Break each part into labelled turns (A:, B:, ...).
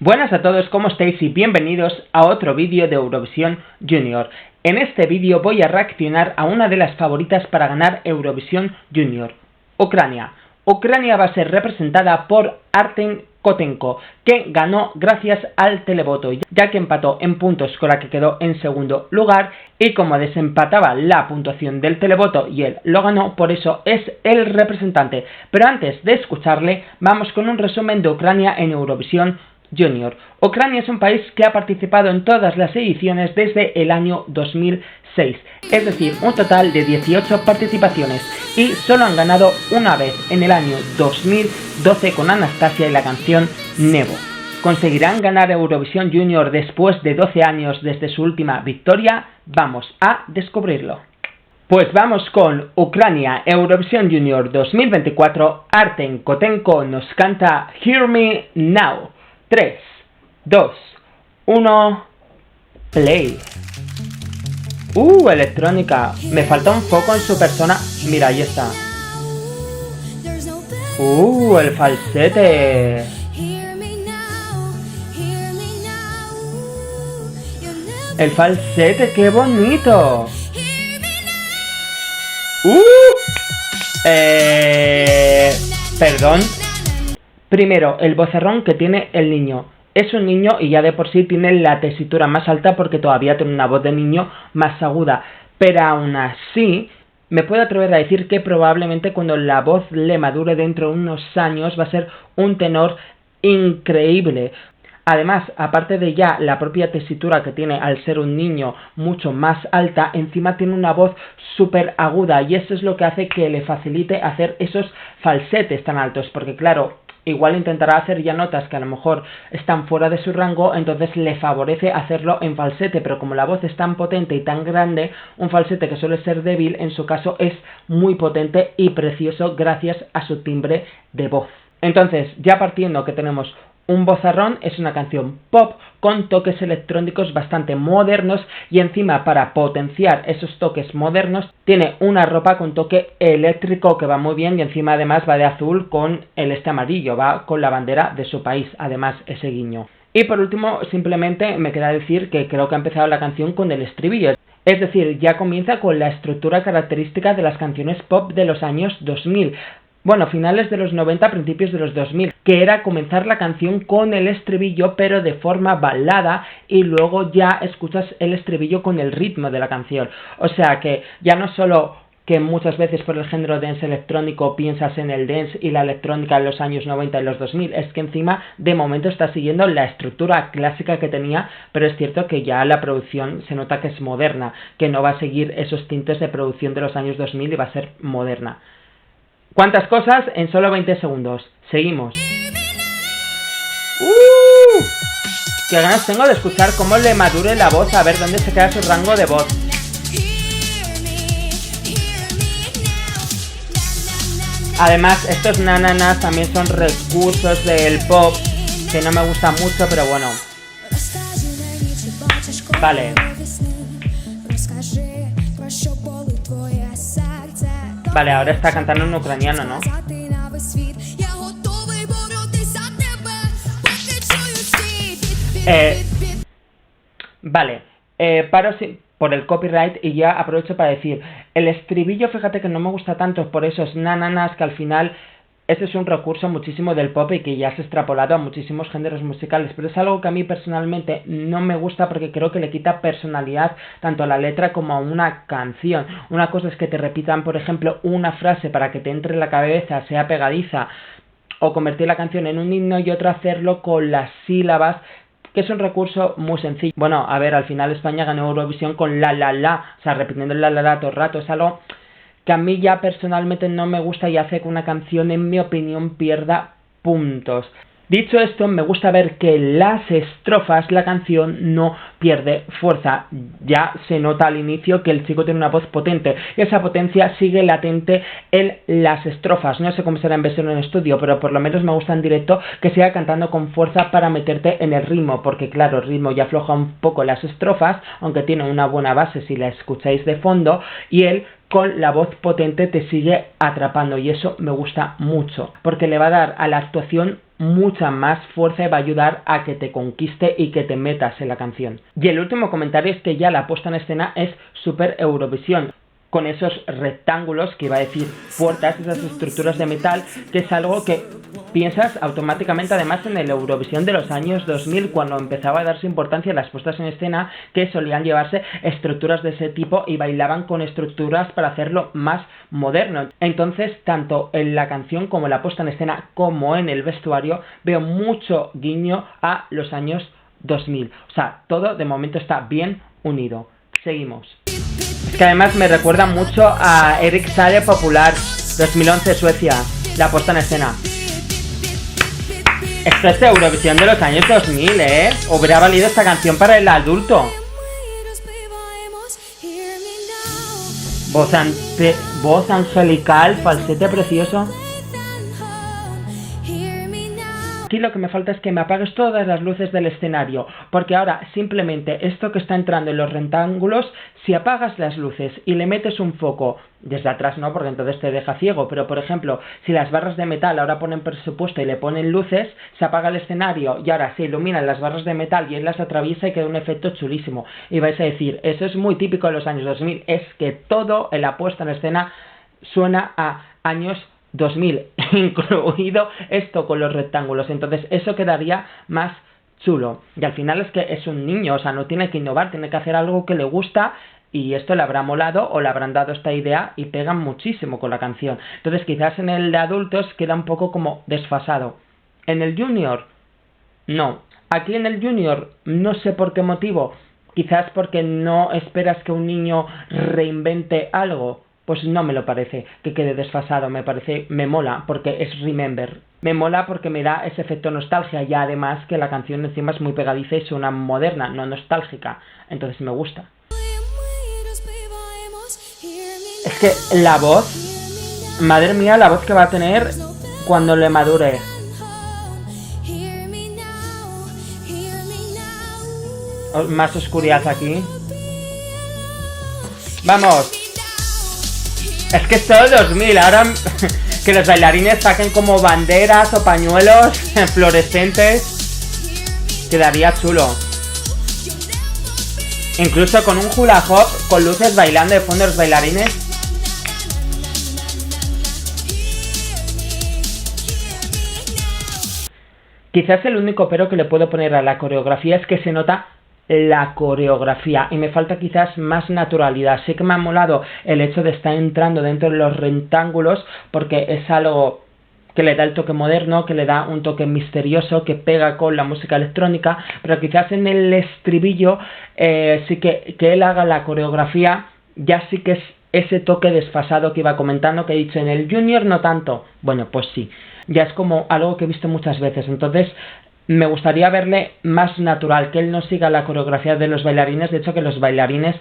A: Buenas a todos, ¿cómo estáis? Y bienvenidos a otro vídeo de Eurovisión Junior. En este vídeo voy a reaccionar a una de las favoritas para ganar Eurovisión Junior, Ucrania. Ucrania va a ser representada por Artem Kotenko, que ganó gracias al televoto, ya que empató en puntos con la que quedó en segundo lugar, y como desempataba la puntuación del televoto y él lo ganó, por eso es el representante. Pero antes de escucharle, vamos con un resumen de Ucrania en Eurovisión Junior. Ucrania es un país que ha participado en todas las ediciones desde el año 2006, es decir, un total de 18 participaciones, y solo han ganado una vez en el año 2012 con Anastasia y la canción Nevo. ¿Conseguirán ganar Eurovisión Junior después de 12 años desde su última victoria? Vamos a descubrirlo. Pues vamos con Ucrania, Eurovisión Junior 2024. Artem Kotenko nos canta Hear Me Now. 3, 2, 1, play. Electrónica. Me falta un foco en su persona. Mira, ahí está. El falsete. El falsete, qué bonito. Perdón. Primero, el vocerrón que tiene el niño. Es un niño y ya de por sí tiene la tesitura más alta porque todavía tiene una voz de niño más aguda. Pero aún así, me puedo atrever a decir que probablemente cuando la voz le madure dentro de unos años va a ser un tenor increíble. Además, aparte de ya la propia tesitura que tiene al ser un niño mucho más alta, encima tiene una voz súper aguda y eso es lo que hace que le facilite hacer esos falsetes tan altos, porque claro, igual intentará hacer ya notas que a lo mejor están fuera de su rango, entonces le favorece hacerlo en falsete, pero como la voz es tan potente y tan grande, un falsete que suele ser débil, en su caso es muy potente y precioso gracias a su timbre de voz. Entonces, ya partiendo que tenemos un vozarrón, es una canción pop con toques electrónicos bastante modernos y encima para potenciar esos toques modernos tiene una ropa con toque eléctrico que va muy bien y encima además va de azul con el amarillo, va con la bandera de su país, además ese guiño. Y por último, simplemente me queda decir que creo que ha empezado la canción con el estribillo. Es decir, ya comienza con la estructura característica de las canciones pop de los años 2000. Bueno, finales de los 90, principios de los 2000, que era comenzar la canción con el estribillo pero de forma balada y luego ya escuchas el estribillo con el ritmo de la canción. O sea que ya no solo que muchas veces por el género dance electrónico piensas en el dance y la electrónica en los años 90 y los 2000, es que encima de momento está siguiendo la estructura clásica que tenía, pero es cierto que ya la producción se nota que es moderna, que no va a seguir esos tintes de producción de los años 2000 y va a ser moderna. ¿Cuántas cosas en solo 20 segundos? Seguimos. Qué ganas tengo de escuchar cómo le madure la voz, a ver dónde se queda su rango de voz. Además, estos nananas también son recursos del pop que no me gustan mucho, pero bueno. Vale. Vale, ahora está cantando en ucraniano, ¿no? Vale, paro por el copyright y ya aprovecho para decir, el estribillo, fíjate que no me gusta tanto por esos nananas, que al final ese es un recurso muchísimo del pop y que ya se ha extrapolado a muchísimos géneros musicales, pero es algo que a mí personalmente no me gusta porque creo que le quita personalidad tanto a la letra como a una canción. Una cosa es que te repitan, por ejemplo, una frase para que te entre en la cabeza, sea pegadiza, o convertir la canción en un himno, y otra hacerlo con las sílabas, que es un recurso muy sencillo. Bueno, a ver, al final España ganó Eurovisión con la, o sea, repitiendo el la todo el rato, es algo que a mí ya personalmente no me gusta y hace que una canción, en mi opinión, pierda puntos. Dicho esto, me gusta ver que las estrofas, la canción no pierde fuerza. Ya se nota al inicio que el chico tiene una voz potente y esa potencia sigue latente en las estrofas. No sé cómo será en versión en estudio, pero por lo menos me gusta en directo que siga cantando con fuerza para meterte en el ritmo, porque claro, el ritmo ya afloja un poco las estrofas, aunque tiene una buena base si la escucháis de fondo, y él con la voz potente te sigue atrapando y eso me gusta mucho, porque le va a dar a la actuación mucha más fuerza y va a ayudar a que te conquiste y que te metas en la canción. Y el último comentario es que ya la puesta en escena es súper Eurovisión, con esos rectángulos que iba a decir puertas, esas estructuras de metal, que es algo que piensas automáticamente además en el Eurovisión de los años 2000, cuando empezaba a darse importancia a las puestas en escena que solían llevarse estructuras de ese tipo y bailaban con estructuras para hacerlo más moderno. Entonces, tanto en la canción como en la puesta en escena como en el vestuario veo mucho guiño a los años 2000. O sea, todo de momento está bien unido. Seguimos. Es que además me recuerda mucho a Erik Saade Popular 2011 Suecia, la puesta en escena. Esto es Eurovisión de los años 2000, Hubiera valido esta canción para el adulto. Voz angelical, falsete precioso. Aquí lo que me falta es que me apagues todas las luces del escenario, porque ahora simplemente esto que está entrando en los rectángulos, si apagas las luces y le metes un foco desde atrás, no, porque entonces te deja ciego, pero por ejemplo, si las barras de metal ahora ponen presupuesto y le ponen luces, se apaga el escenario y ahora se iluminan las barras de metal y él las atraviesa y queda un efecto chulísimo. Y vais a decir, eso es muy típico de los años 2000, es que todo en la puesta en escena suena a años 2000, incluido esto con los rectángulos, entonces eso quedaría más chulo. Y al final es que es un niño, o sea, no tiene que innovar, tiene que hacer algo que le gusta y esto le habrá molado o le habrán dado esta idea y pegan muchísimo con la canción. Entonces quizás en el de adultos queda un poco como desfasado. En el junior, no. Aquí en el junior, no sé por qué motivo, quizás porque no esperas que un niño reinvente algo. Pues no me lo parece que quede desfasado, me mola porque es Remember. Me mola porque me da ese efecto nostalgia y además que la canción encima es muy pegadiza y suena moderna, no nostálgica. Entonces me gusta. Es que la voz, madre mía, la voz que va a tener cuando le madure. Más oscuridad aquí. ¡Vamos! Es que es todo 2000, ahora que los bailarines saquen como banderas o pañuelos fluorescentes, quedaría chulo. Incluso con un hula hop, con luces bailando de fondo los bailarines. Quizás el único pero que le puedo poner a la coreografía es que se nota la coreografía y me falta quizás más naturalidad. Sí que me ha molado el hecho de estar entrando dentro de los rectángulos porque es algo que le da el toque moderno, que le da un toque misterioso, que pega con la música electrónica, pero quizás en el estribillo sí que él haga la coreografía, ya sí que es ese toque desfasado que iba comentando, que he dicho en el junior no tanto. Bueno, pues sí, ya es como algo que he visto muchas veces, entonces me gustaría verle más natural, que él no siga la coreografía de los bailarines. De hecho, que los bailarines,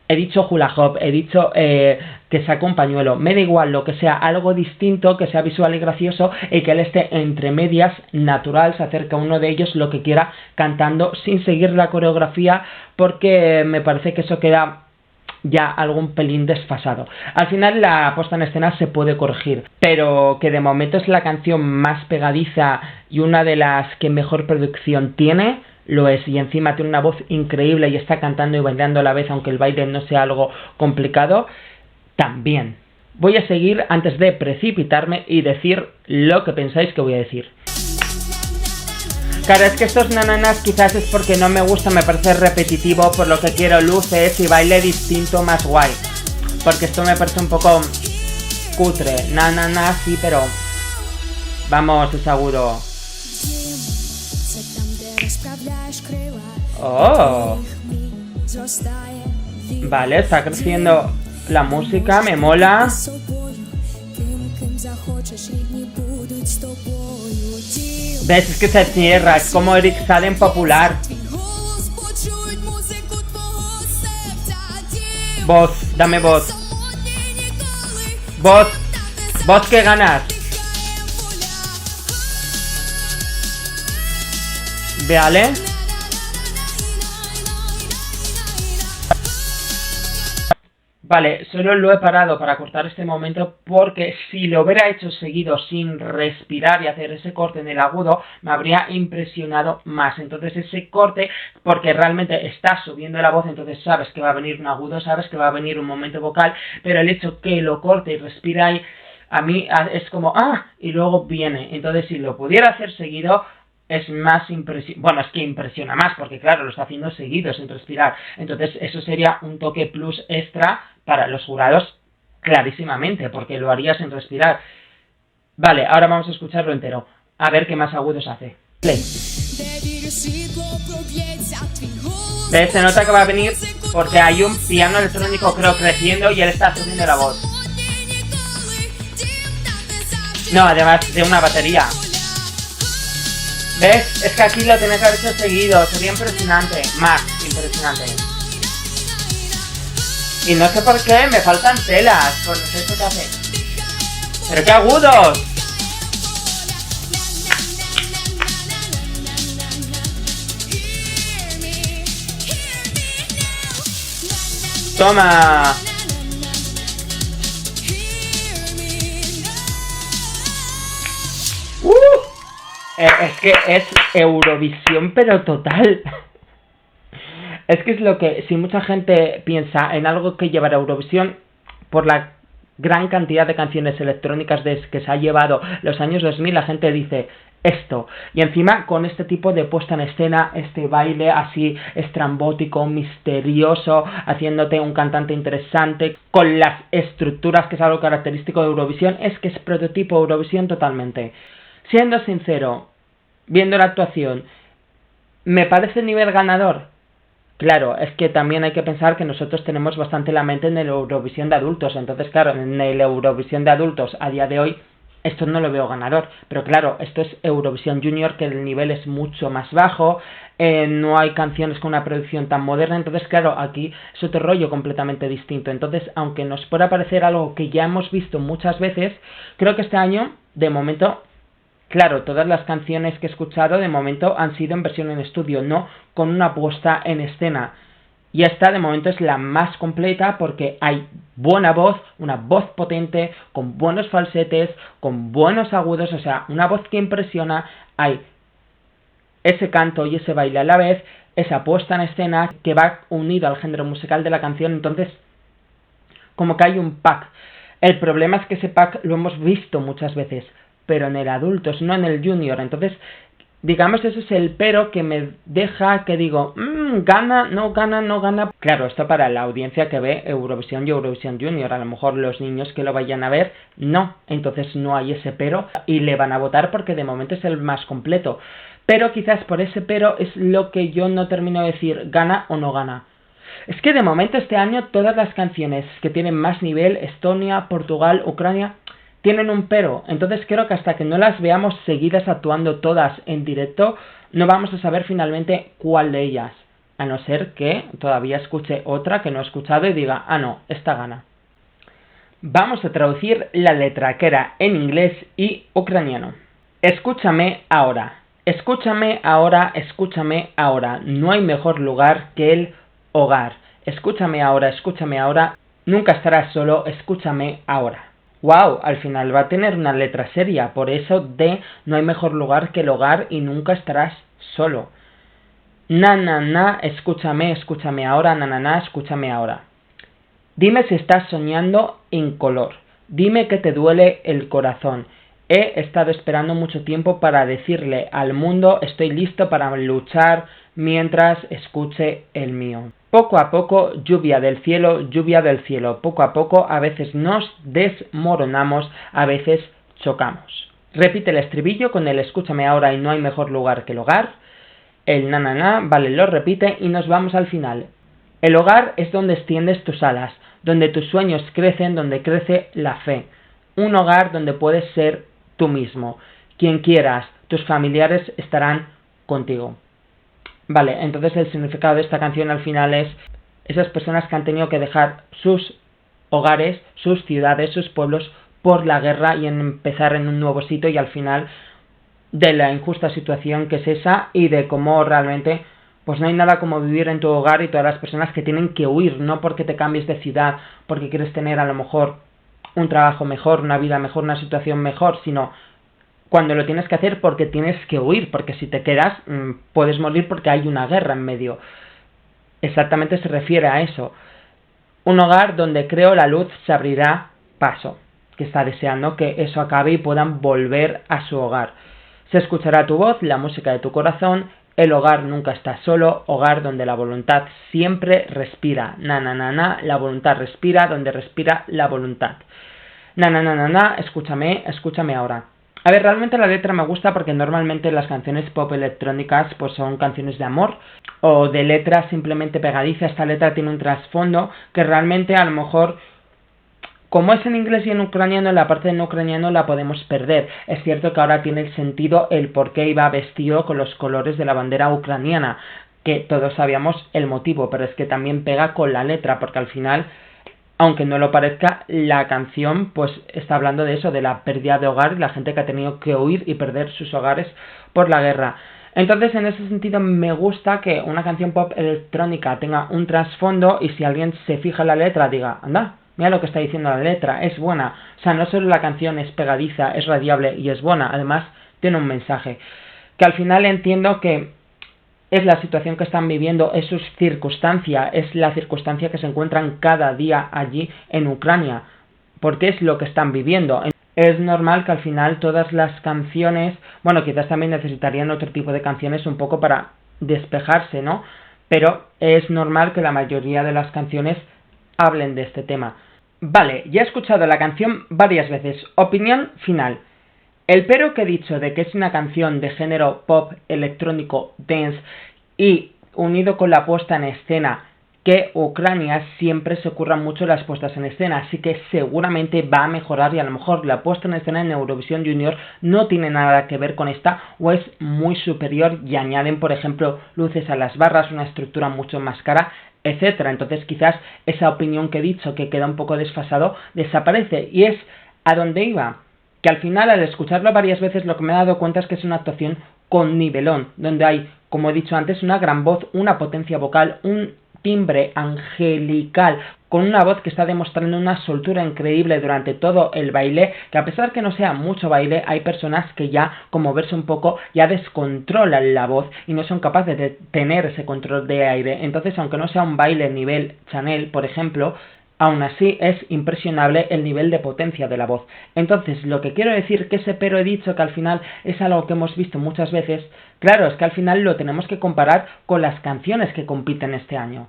A: he dicho hula hop, he dicho que saque un pañuelo, me da igual, lo que sea, algo distinto, que sea visual y gracioso y que él esté entre medias, natural, se acerque a uno de ellos lo que quiera cantando sin seguir la coreografía, porque me parece que eso queda ya algún pelín desfasado. Al final la puesta en escena se puede corregir, pero que de momento es la canción más pegadiza y una de las que mejor producción tiene, lo es, y encima tiene una voz increíble y está cantando y bailando a la vez, aunque el baile no sea algo complicado, también. Voy a seguir antes de precipitarme y decir lo que pensáis que voy a decir. Claro, es que estos nananas quizás es porque no me gusta, me parece repetitivo, por lo que quiero luces y baile distinto más guay. Porque esto me parece un poco cutre. Nanana, sí, pero vamos, seguro. Oh. Vale, está creciendo la música, me mola. ¿Ves? Es que se cierra, es como Erik Saade en Popular. Voz, dame voz. Voz, voz que ganas. Vale. Vale, solo lo he parado para cortar este momento porque si lo hubiera hecho seguido sin respirar y hacer ese corte en el agudo, me habría impresionado más. Entonces ese corte, porque realmente está subiendo la voz, entonces sabes que va a venir un agudo, sabes que va a venir un momento vocal, pero el hecho que lo corte y respira ahí, a mí es como, y luego viene. Entonces si lo pudiera hacer seguido, es más impresionante. Bueno, es que impresiona más, porque claro, lo está haciendo seguido, sin respirar. Entonces eso sería un toque plus extra para los jurados, clarísimamente, porque lo haría sin respirar. Vale, ahora vamos a escucharlo entero. A ver qué más agudos hace. Play. ¿Ves? Se nota que va a venir porque hay un piano electrónico, creo, creciendo y él está subiendo la voz. No, además de una batería. ¿Ves? Es que aquí lo tenés que haber hecho seguido. Sería impresionante. Más impresionante. Y no sé por qué me faltan telas con esto que hace. ¡Pero qué agudos! ¡Toma! Es que es Eurovisión, pero total. Es que es lo que, si mucha gente piensa en algo que llevar a Eurovisión, por la gran cantidad de canciones electrónicas que se ha llevado los años 2000, la gente dice esto. Y encima con este tipo de puesta en escena, este baile así estrambótico, misterioso, haciéndote un cantante interesante, con las estructuras que es algo característico de Eurovisión, es que es prototipo Eurovisión totalmente. Siendo sincero, viendo la actuación, ¿me parece nivel ganador? Claro, es que también hay que pensar que nosotros tenemos bastante la mente en el Eurovisión de adultos. Entonces, claro, en el Eurovisión de adultos a día de hoy, esto no lo veo ganador. Pero claro, esto es Eurovisión Junior, que el nivel es mucho más bajo. No hay canciones con una producción tan moderna. Entonces, claro, aquí es otro rollo completamente distinto. Entonces, aunque nos pueda parecer algo que ya hemos visto muchas veces, creo que este año, de momento... Claro, todas las canciones que he escuchado de momento han sido en versión en estudio, no con una puesta en escena. Y esta de momento es la más completa porque hay buena voz, una voz potente, con buenos falsetes, con buenos agudos, o sea, una voz que impresiona. Hay ese canto y ese baile a la vez, esa puesta en escena que va unido al género musical de la canción, entonces como que hay un pack. El problema es que ese pack lo hemos visto muchas veces, pero en el adultos, no en el junior. Entonces, digamos, eso es el pero que me deja que digo, gana, no gana, no gana. Claro, esto para la audiencia que ve Eurovisión y Eurovisión Junior. A lo mejor los niños que lo vayan a ver, no. Entonces no hay ese pero y le van a votar porque de momento es el más completo. Pero quizás por ese pero es lo que yo no termino de decir, gana o no gana. Es que de momento este año todas las canciones que tienen más nivel, Estonia, Portugal, Ucrania... tienen un pero, entonces creo que hasta que no las veamos seguidas actuando todas en directo, no vamos a saber finalmente cuál de ellas, a no ser que todavía escuche otra que no he escuchado y diga, no, esta gana. Vamos a traducir la letra que era en inglés y ucraniano. Escúchame ahora, escúchame ahora, escúchame ahora, no hay mejor lugar que el hogar. Escúchame ahora, nunca estarás solo, escúchame ahora. Wow, al final va a tener una letra seria, por eso de no hay mejor lugar que el hogar y nunca estarás solo. Na, na, na, escúchame, escúchame ahora, na, na, na, escúchame ahora. Dime si estás soñando en color, dime que te duele el corazón. He estado esperando mucho tiempo para decirle al mundo, estoy listo para luchar mientras escuche el mío. Poco a poco, lluvia del cielo, poco a poco, a veces nos desmoronamos, a veces chocamos. Repite el estribillo con el escúchame ahora y no hay mejor lugar que el hogar. El na na na, vale, lo repite y nos vamos al final. El hogar es donde extiendes tus alas, donde tus sueños crecen, donde crece la fe. Un hogar donde puedes ser tú mismo. Quien quieras, tus familiares estarán contigo. Vale, entonces el significado de esta canción al final es esas personas que han tenido que dejar sus hogares, sus ciudades, sus pueblos por la guerra y en empezar en un nuevo sitio y al final de la injusta situación que es esa y de cómo realmente pues no hay nada como vivir en tu hogar y todas las personas que tienen que huir, no porque te cambies de ciudad, porque quieres tener a lo mejor un trabajo mejor, una vida mejor, una situación mejor, sino cuando lo tienes que hacer porque tienes que huir, porque si te quedas puedes morir porque hay una guerra en medio. Exactamente se refiere a eso. Un hogar donde creo la luz se abrirá paso, que está deseando que eso acabe y puedan volver a su hogar. Se escuchará tu voz, la música de tu corazón, el hogar nunca está solo, hogar donde la voluntad siempre respira. Na, na, na, na, la voluntad respira donde respira la voluntad. Na, na, na, na, na, escúchame, escúchame ahora. A ver, realmente la letra me gusta porque normalmente las canciones pop electrónicas pues son canciones de amor o de letra simplemente pegadiza. Esta letra tiene un trasfondo que realmente a lo mejor, como es en inglés y en ucraniano, la parte en ucraniano la podemos perder. Es cierto que ahora tiene el sentido el por qué iba vestido con los colores de la bandera ucraniana, que todos sabíamos el motivo, pero es que también pega con la letra, porque al final, aunque no lo parezca, la canción pues está hablando de eso, de la pérdida de hogar y la gente que ha tenido que huir y perder sus hogares por la guerra. Entonces, en ese sentido, me gusta que una canción pop electrónica tenga un trasfondo y si alguien se fija en la letra diga, anda, mira lo que está diciendo la letra, es buena. O sea, no solo la canción es pegadiza, es radiable y es buena, además tiene un mensaje. Que al final entiendo que es la situación que están viviendo, es su circunstancia, es la circunstancia que se encuentran cada día allí en Ucrania, porque es lo que están viviendo. Es normal que al final todas las canciones, bueno, quizás también necesitarían otro tipo de canciones un poco para despejarse, ¿no? Pero es normal que la mayoría de las canciones hablen de este tema. Vale, ya he escuchado la canción varias veces. Opinión final. El pero que he dicho de que es una canción de género pop, electrónico, dance y unido con la puesta en escena, que Ucrania siempre se curran mucho las puestas en escena, así que seguramente va a mejorar y a lo mejor la puesta en escena en Eurovisión Junior no tiene nada que ver con esta o es muy superior y añaden, por ejemplo, luces a las barras, una estructura mucho más cara, etcétera. Entonces quizás esa opinión que he dicho que queda un poco desfasado desaparece y es a donde iba, que al final al escucharlo varias veces lo que me he dado cuenta es que es una actuación con nivelón, donde hay, como he dicho antes, una gran voz, una potencia vocal, un timbre angelical, con una voz que está demostrando una soltura increíble durante todo el baile, que a pesar que no sea mucho baile, hay personas que ya, como verse un poco, ya descontrolan la voz y no son capaces de tener ese control de aire. Entonces, aunque no sea un baile nivel Chanel, por ejemplo, aún así es impresionable el nivel de potencia de la voz. Entonces, lo que quiero decir que ese pero he dicho que al final es algo que hemos visto muchas veces, claro, es que al final lo tenemos que comparar con las canciones que compiten este año.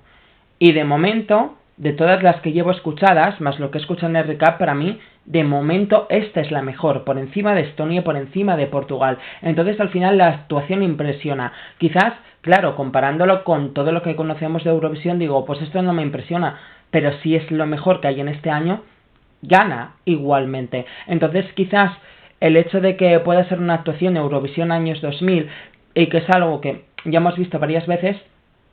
A: Y de momento, de todas las que llevo escuchadas, más lo que he escuchado en el recap, para mí, de momento esta es la mejor, por encima de Estonia y por encima de Portugal. Entonces al final la actuación impresiona. Quizás, claro, comparándolo con todo lo que conocemos de Eurovisión, digo, pues esto no me impresiona, pero si es lo mejor que hay en este año, gana igualmente. Entonces quizás el hecho de que pueda ser una actuación Eurovisión años 2000 y que es algo que ya hemos visto varias veces,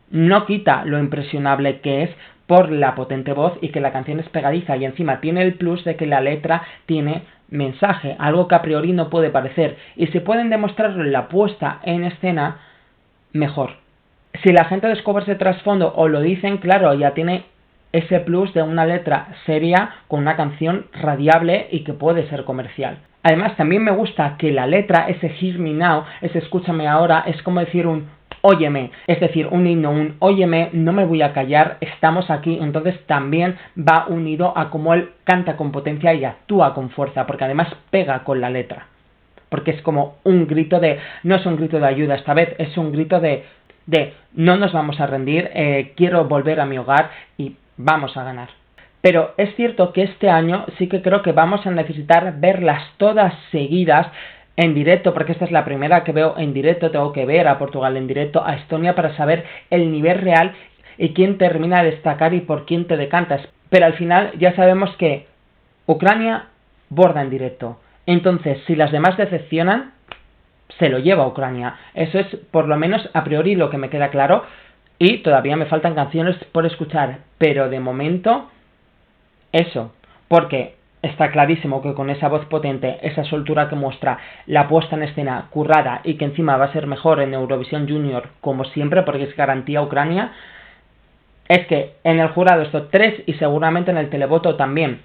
A: no quita lo impresionable que es por la potente voz y que la canción es pegadiza y encima tiene el plus de que la letra tiene mensaje, algo que a priori no puede parecer, y si pueden demostrarlo en la puesta en escena, mejor. Si la gente descubre ese trasfondo o lo dicen, claro, ya tiene ese plus de una letra seria con una canción radiable y que puede ser comercial. Además, también me gusta que la letra, ese Hear Me Now, ese escúchame ahora, es como decir un óyeme, es decir, un himno, un óyeme, no me voy a callar, estamos aquí. Entonces también va unido a cómo él canta con potencia y actúa con fuerza, porque además pega con la letra. Porque es como un grito de, no es un grito de ayuda esta vez, es un grito de no nos vamos a rendir, quiero volver a mi hogar y vamos a ganar. Pero es cierto que este año sí que creo que vamos a necesitar verlas todas seguidas en directo, porque esta es la primera que veo en directo, tengo que ver a Portugal en directo, a Estonia para saber el nivel real y quién termina de destacar y por quién te decantas. Pero al final ya sabemos que Ucrania borda en directo. Entonces, si las demás decepcionan, se lo lleva a Ucrania. Eso es por lo menos a priori lo que me queda claro y todavía me faltan canciones por escuchar, pero de momento eso, porque Está clarísimo que con esa voz potente, esa soltura que muestra, la puesta en escena currada y que encima va a ser mejor en Eurovisión Junior, como siempre, porque es garantía Ucrania, es que en el jurado es top 3 y seguramente en el televoto también.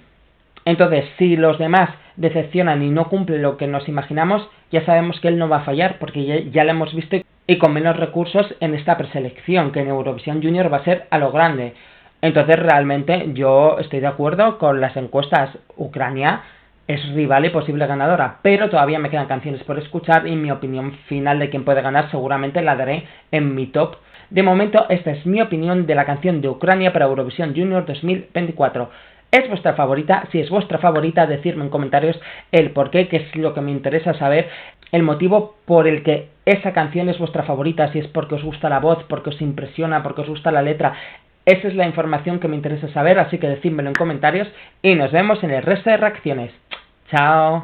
A: Entonces, si los demás decepcionan y no cumplen lo que nos imaginamos, ya sabemos que él no va a fallar, porque ya lo hemos visto y con menos recursos en esta preselección, que en Eurovisión Junior va a ser a lo grande. Entonces, realmente yo estoy de acuerdo con las encuestas. Ucrania es rival y posible ganadora, pero todavía me quedan canciones por escuchar y mi opinión final de quién puede ganar seguramente la daré en mi top. De momento, esta es mi opinión de la canción de Ucrania para Eurovisión Junior 2024. ¿Es vuestra favorita? Si es vuestra favorita, decidme en comentarios el porqué, que es lo que me interesa saber, el motivo por el que esa canción es vuestra favorita, si es porque os gusta la voz, porque os impresiona, porque os gusta la letra. Esa es la información que me interesa saber, así que decídmelo en comentarios y nos vemos en el resto de reacciones. ¡Chao!